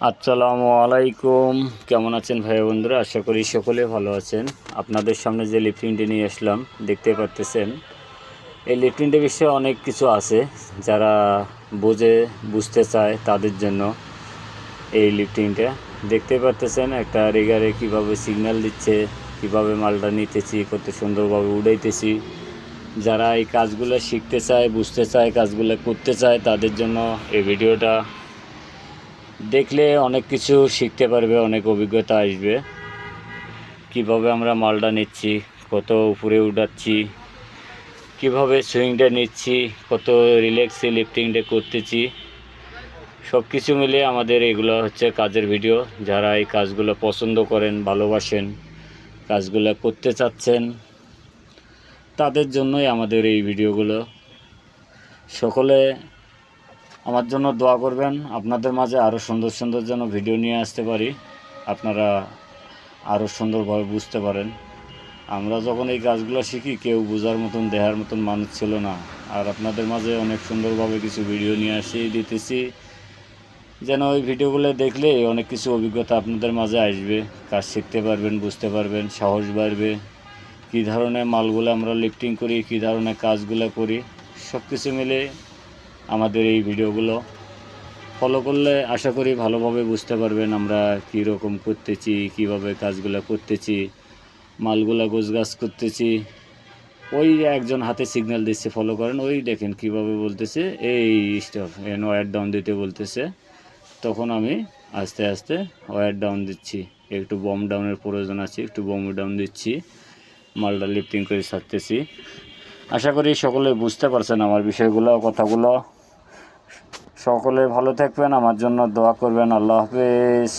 আসসালামু আলাইকুম। কেমন আছেন ভাই বন্ধুরা? আশা করি সকলে ভালো আছেন। আপনাদের সামনে যে লিফটিংটি নিয়ে আসলাম দেখতে পাচ্ছেন, এই লিফটিংটির বিষয়ে অনেক কিছু আছে। যারা বুঝতে চায় তাদের জন্য এই লিফটিংটা। দেখতে পাচ্ছেন একটা রিগারে কিভাবে সিগন্যাল দিচ্ছে, কিভাবে মালটা নিতেছি, কত সুন্দরভাবে উড়াইতেছি। যারা এই কাজগুলো শিখতে চায়, বুঝতে চায়, কাজগুলো করতে চায় তাদের জন্য এই ভিডিওটা দেখলে অনেক কিছু শিখতে পারবে, অনেক অভিজ্ঞতা আসবে। কিভাবে আমরা মালটা নিচ্ছি, কত উপরে উঠাচ্ছি, কিভাবে সুইংটা নিচ্ছি, কত রিল্যাক্সে লিফটিংটা করতেছি, সব কিছু মিলে আমাদের এগুলো হচ্ছে কাজের ভিডিও। যারা এই কাজগুলো পছন্দ করেন, ভালোবাসেন, কাজগুলো করতে চাচ্ছেন, তাদের জন্যই আমাদের এই ভিডিওগুলো। সকলে আমার জন্য দোয়া করবেন, আপনাদের মাঝে আরও সুন্দর সুন্দর যেন ভিডিও নিয়ে আসতে পারি, আপনারা আরও সুন্দরভাবে বুঝতে পারেন। আমরা যখন এই কাজগুলো শিখি কেউ বোঝার মতন, দেখার মতন মানুষ ছিল না। আর আপনাদের মাঝে অনেক সুন্দরভাবে কিছু ভিডিও নিয়ে আসি দিতেছি, যেন ওই ভিডিওগুলো দেখলে অনেক কিছু অভিজ্ঞতা আপনাদের মাঝে আসবে, কাজ শিখতে পারবেন, বুঝতে পারবেন, সাহস বাড়বে। কী ধরনের মালগুলো আমরা লিফটিং করি, কী ধরনের কাজগুলো করি, সব কিছু মিলে আমাদের এই ভিডিওগুলো ফলো করলে আশা করি ভালোভাবে বুঝতে পারবেন আমরা কী রকম করতেছি, কীভাবে কাজগুলো করতেছি, মালগুলা গোছগাছ করতেছি। ওই একজন হাতে সিগন্যাল দিচ্ছে, ফলো করেন, ওই দেখেন কিভাবে বলতেছে এই স্টপ এন ওয়্যার ডাউন দিতে বলতেছে। তখন আমি আস্তে আস্তে ওয়্যার ডাউন দিচ্ছি, একটু বম ডাউনের প্রয়োজন আছে, একটু বম ডাউন দিচ্ছি, মালটা লিফটিং করে ছাড়তেছি। আশা করি সকলে বুঝতে পারছেন আমার বিষয়গুলো, কথাগুলো। সকলে ভালো থাকবেন, আমার জন্য দোয়া করবেন। আল্লাহ হাফেজ।